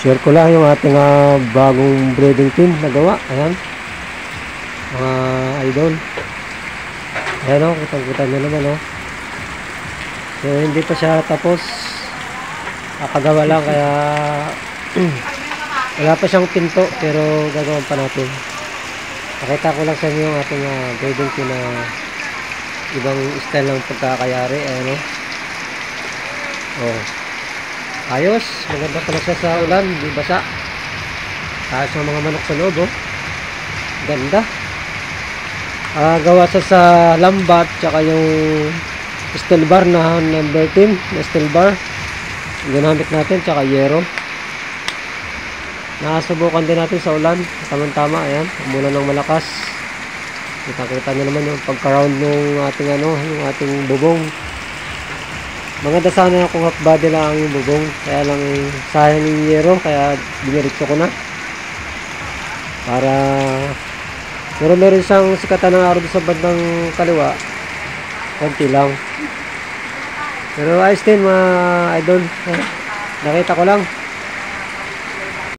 share ko lang yung ating bagong breeding team na gawa. Ayan, mga idol. Ayan o, kitang-kita nyo naman o. So hindi pa siya tapos, kakagawa lang, kaya wala pa siyang pinto, pero gagawin pa natin. Pakita ko lang sa inyo yung ating breeding team na ibang style ng pagkakayari. Ayan o. Oh, ayos, maganda pala siya sa ulan, di basa. Ayos ng mga manok sa loob, oh. Ganda. Gawa siya sa lambat, tsaka yung steel bar na number 10 na steel bar. Ginamit natin, tsaka yero. Nakasubukan din natin sa ulan, tamang-tama. Ayan, umulan ng malakas. Kita-kita nyo naman yung pagka-round ng ating yung ating bubong. Maganda sana kung half body lang yung bubong, kaya lang sayang yung yero, kaya diniritso ko na para meron siyang sikatan ng araw sa bandang kaliwa, konti lang, pero ayos din mga idol. Nakita ko lang